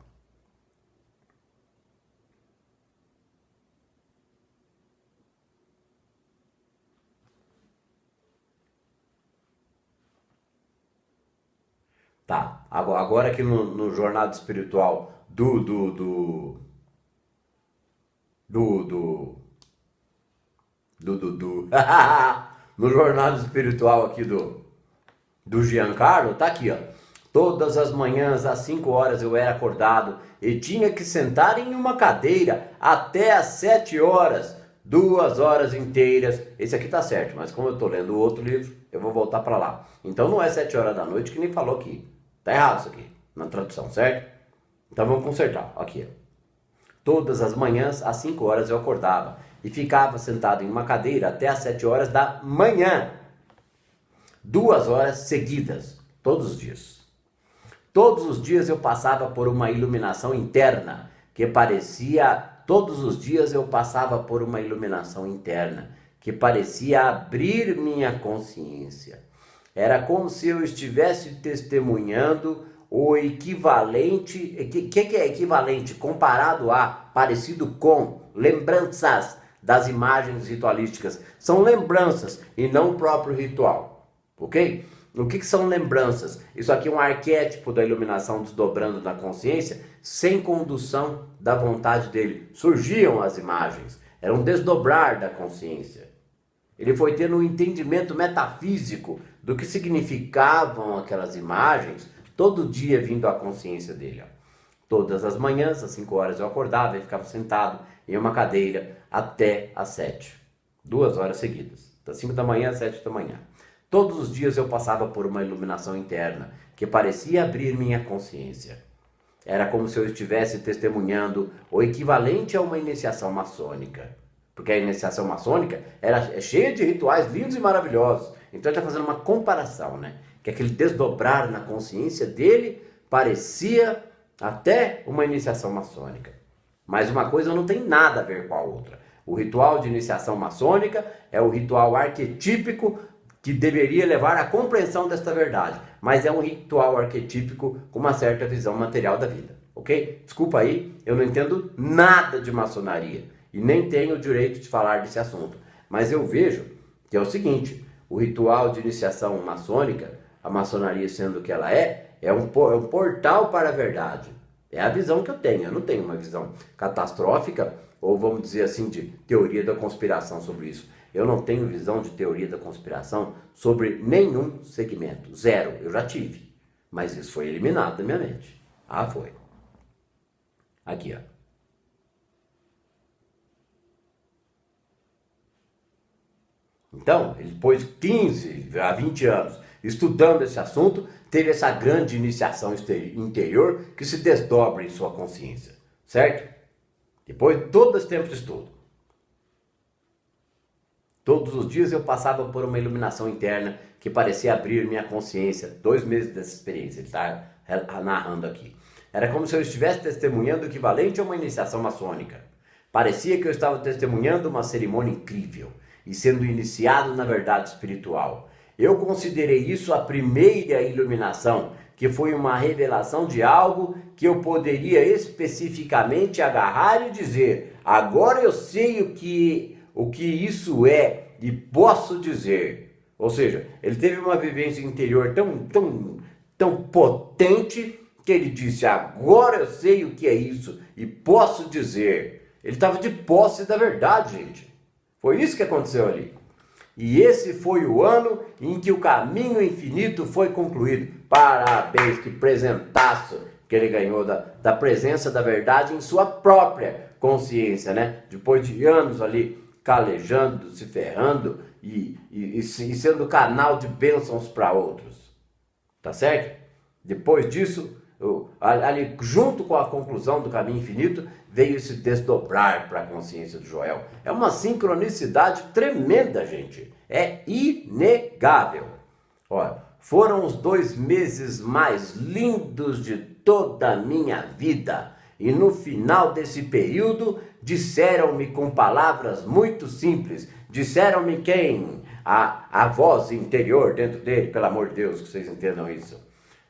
Tá, agora aqui no jornada espiritual no jornada espiritual aqui do Giancarlo, tá aqui, ó. Todas as manhãs às 5 horas eu era acordado e tinha que sentar em uma cadeira até às 7 horas, 2 horas inteiras. Esse aqui tá certo, mas como eu tô lendo o outro livro, eu vou voltar para lá. Então não é 7 horas da noite que nem falou aqui. Tá errado isso aqui, na tradução, certo? Então vamos consertar, aqui, ó. Todas as manhãs, às 5 horas, eu acordava e ficava sentado em uma cadeira até às 7 horas da manhã. 2 horas seguidas, todos os dias. Todos os dias eu passava por uma iluminação interna, que parecia... Todos os dias eu passava por uma iluminação interna, que parecia abrir minha consciência. Era como se eu estivesse testemunhando o equivalente... O que é equivalente? Comparado a, parecido com, lembranças das imagens ritualísticas. São lembranças e não o próprio ritual, ok? O que são lembranças? Isso aqui é um arquétipo da iluminação desdobrando na consciência, sem condução da vontade dele. Surgiam as imagens, era um desdobrar da consciência. Ele foi tendo um entendimento metafísico do que significavam aquelas imagens, todo dia vindo à consciência dele. Ó. Todas as manhãs, às 5 horas eu acordava e ficava sentado em uma cadeira até às 7. 2 horas seguidas, das 5 da manhã às 7 da manhã. Todos os dias eu passava por uma iluminação interna, que parecia abrir minha consciência. Era como se eu estivesse testemunhando o equivalente a uma iniciação maçônica. Porque a iniciação maçônica é cheia de rituais lindos e maravilhosos. Então ele está fazendo uma comparação, né? Que aquele desdobrar na consciência dele parecia até uma iniciação maçônica. Mas uma coisa não tem nada a ver com a outra. O ritual de iniciação maçônica é o ritual arquetípico que deveria levar à compreensão desta verdade. Mas é um ritual arquetípico com uma certa visão material da vida. Ok? Desculpa aí, eu não entendo nada de maçonaria. E nem tenho o direito de falar desse assunto. Mas eu vejo que é o seguinte: o ritual de iniciação maçônica, a maçonaria sendo o que ela é um portal para a verdade. É a visão que eu tenho. Eu não tenho uma visão catastrófica, ou vamos dizer assim, de teoria da conspiração sobre isso. Eu não tenho visão de teoria da conspiração sobre nenhum segmento. Zero. Eu já tive. Mas isso foi eliminado da minha mente. Ah, foi. Aqui, ó. Então, ele depois de 15 a 20 anos estudando esse assunto, teve essa grande iniciação interior que se desdobra em sua consciência, certo? Depois de todo esse tempo de estudo. Todos os dias eu passava por uma iluminação interna que parecia abrir minha consciência. 2 meses dessa experiência, ele está narrando aqui. Era como se eu estivesse testemunhando o equivalente a uma iniciação maçônica. Parecia que eu estava testemunhando uma cerimônia incrível e sendo iniciado na verdade espiritual. Eu considerei isso a primeira iluminação, que foi uma revelação de algo que eu poderia especificamente agarrar e dizer: agora eu sei o que isso é e posso dizer. Ou seja, ele teve uma vivência interior tão potente que ele disse: agora eu sei o que é isso e posso dizer. Ele estava de posse da verdade, gente. Foi isso que aconteceu ali. E esse foi o ano em que o caminho infinito foi concluído. Parabéns, que presentaço que ele ganhou da presença da verdade em sua própria consciência, né? Depois de anos ali calejando, se ferrando e sendo canal de bênçãos para outros. Tá certo? Depois disso, ali junto com a conclusão do caminho infinito, veio esse desdobrar para a consciência do Joel. É uma sincronicidade tremenda, gente. É inegável. Olha, foram os 2 meses mais lindos de toda a minha vida. E no final desse período, disseram-me com palavras muito simples. Disseram-me quem? A voz interior dentro dele, pelo amor de Deus, que vocês entendam isso.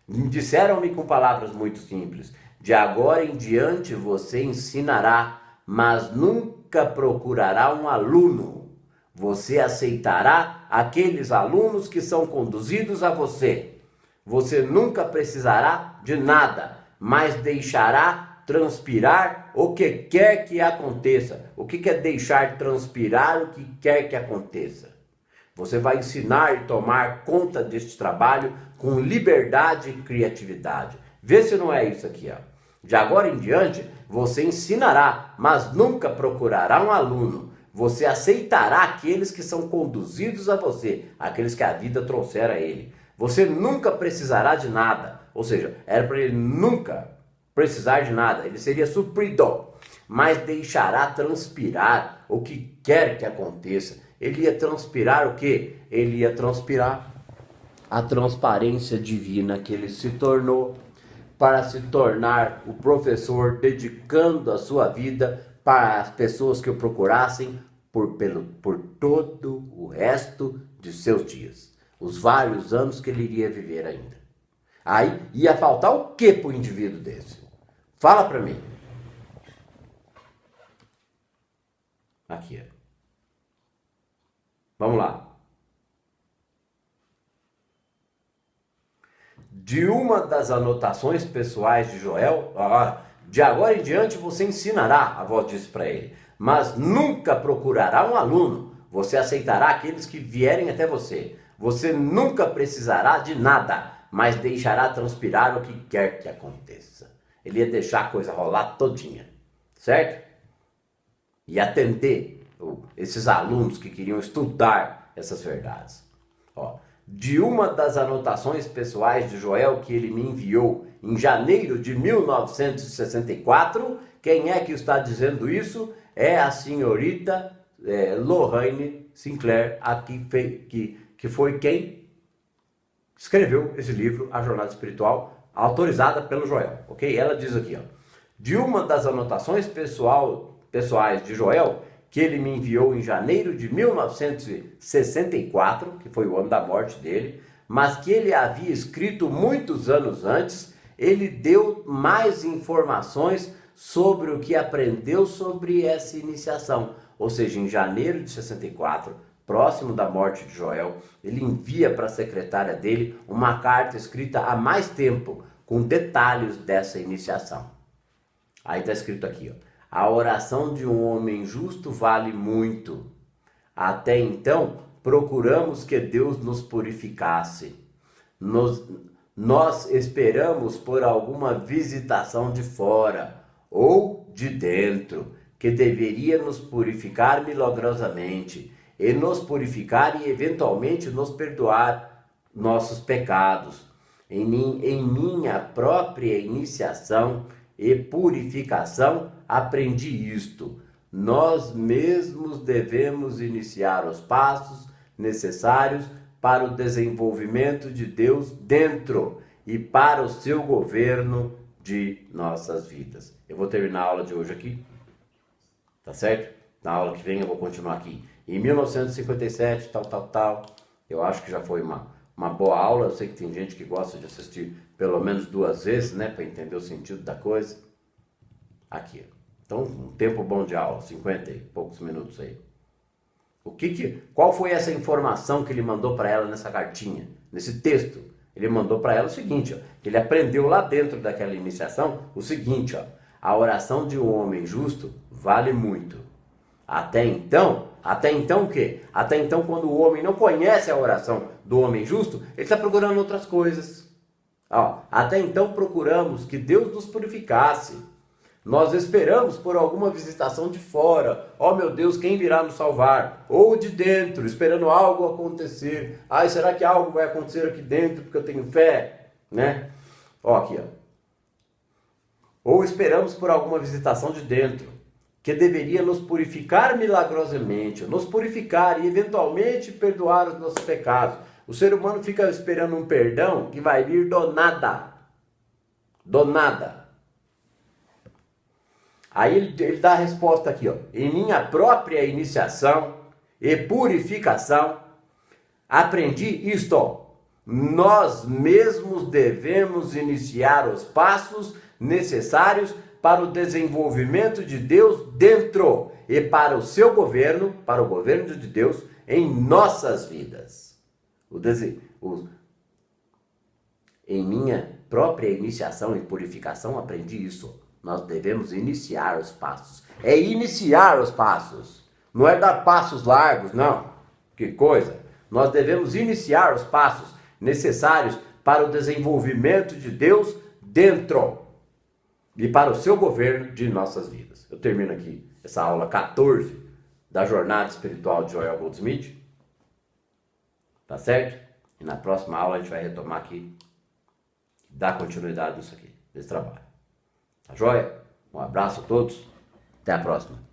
Disseram-me com palavras muito simples: de agora em diante você ensinará, mas nunca procurará um aluno. Você aceitará aqueles alunos que são conduzidos a você. Você nunca precisará de nada, mas deixará transpirar o que quer que aconteça. O que é deixar transpirar o que quer que aconteça? Você vai ensinar e tomar conta deste trabalho com liberdade e criatividade. Vê se não é isso aqui, ó. De agora em diante, você ensinará, mas nunca procurará um aluno. Você aceitará aqueles que são conduzidos a você, aqueles que a vida trouxer a ele. Você nunca precisará de nada. Ou seja, era para ele nunca precisar de nada. Ele seria suprido, mas deixará transpirar o que quer que aconteça. Ele ia transpirar o quê? Ele ia transpirar a transparência divina que ele se tornou, para se tornar o professor, dedicando a sua vida para as pessoas que o procurassem por todo o resto de seus dias. Os vários anos que ele iria viver ainda. Aí ia faltar o que para o indivíduo desse? Fala para mim. Aqui. Vamos lá. De uma das anotações pessoais de Joel, de agora em diante você ensinará, a voz disse para ele, mas nunca procurará um aluno. Você aceitará aqueles que vierem até você. Você nunca precisará de nada, mas deixará transpirar o que quer que aconteça. Ele ia deixar a coisa rolar todinha, certo? E atender esses alunos que queriam estudar essas verdades. Ó, de uma das anotações pessoais de Joel que ele me enviou em janeiro de 1964. Quem é que está dizendo isso? É a senhorita Lorraine Sinclair, que foi quem escreveu esse livro, A Jornada Espiritual, autorizada pelo Joel, ok? Ela diz aqui, ó, de uma das anotações pessoais de Joel, que ele me enviou em janeiro de 1964, que foi o ano da morte dele, mas que ele havia escrito muitos anos antes, ele deu mais informações sobre o que aprendeu sobre essa iniciação. Ou seja, em janeiro de 64, próximo da morte de Joel, ele envia para a secretária dele uma carta escrita há mais tempo, com detalhes dessa iniciação. Aí está escrito aqui, ó, a oração de um homem justo vale muito. Até então, procuramos que Deus nos purificasse. Nós esperamos por alguma visitação de fora ou de dentro, que deveria nos purificar milagrosamente, e nos purificar e eventualmente nos perdoar nossos pecados. Em minha própria iniciação e purificação, aprendi isto. Nós mesmos devemos iniciar os passos necessários para o desenvolvimento de Deus dentro e para o seu governo de nossas vidas. Eu vou terminar a aula de hoje aqui, tá certo? Na aula que vem eu vou continuar aqui. Em 1957, tal. Eu acho que já foi uma boa aula. Eu sei que tem gente que gosta de assistir pelo menos 2 vezes, né? Para entender o sentido da coisa. Aqui. Então, um tempo bom de aula, 50 e poucos minutos aí. Qual foi essa informação que ele mandou para ela nessa cartinha, nesse texto? Ele mandou para ela o seguinte, ó, que ele aprendeu lá dentro daquela iniciação o seguinte, ó, a oração de um homem justo vale muito. Até então o quê? Até então, quando o homem não conhece a oração do homem justo, ele está procurando outras coisas. Ó, até então procuramos que Deus nos purificasse. Nós esperamos por alguma visitação de fora. Ó, meu Deus, quem virá nos salvar? Ou de dentro, esperando algo acontecer. Ai, será que algo vai acontecer aqui dentro porque eu tenho fé? Né? Ó, aqui, ó. Ou esperamos por alguma visitação de dentro, que deveria nos purificar milagrosamente, nos purificar e eventualmente perdoar os nossos pecados. O ser humano fica esperando um perdão que vai vir do nada. Do nada. Aí ele dá a resposta aqui, ó. Em minha própria iniciação e purificação, aprendi isto, ó. Nós mesmos devemos iniciar os passos necessários para o desenvolvimento de Deus dentro e para o seu governo, para o governo de Deus em nossas vidas. Em minha própria iniciação e purificação aprendi isso. Nós devemos iniciar os passos. É iniciar os passos. Não é dar passos largos, não. Que coisa. Nós devemos iniciar os passos necessários para o desenvolvimento de Deus dentro e para o seu governo de nossas vidas. Eu termino aqui essa aula 14 da Jornada Espiritual de Joel Goldsmith. Tá certo? E na próxima aula a gente vai retomar aqui, dar continuidade nisso aqui, nesse trabalho. Tá joia? Um abraço a todos. Até a próxima.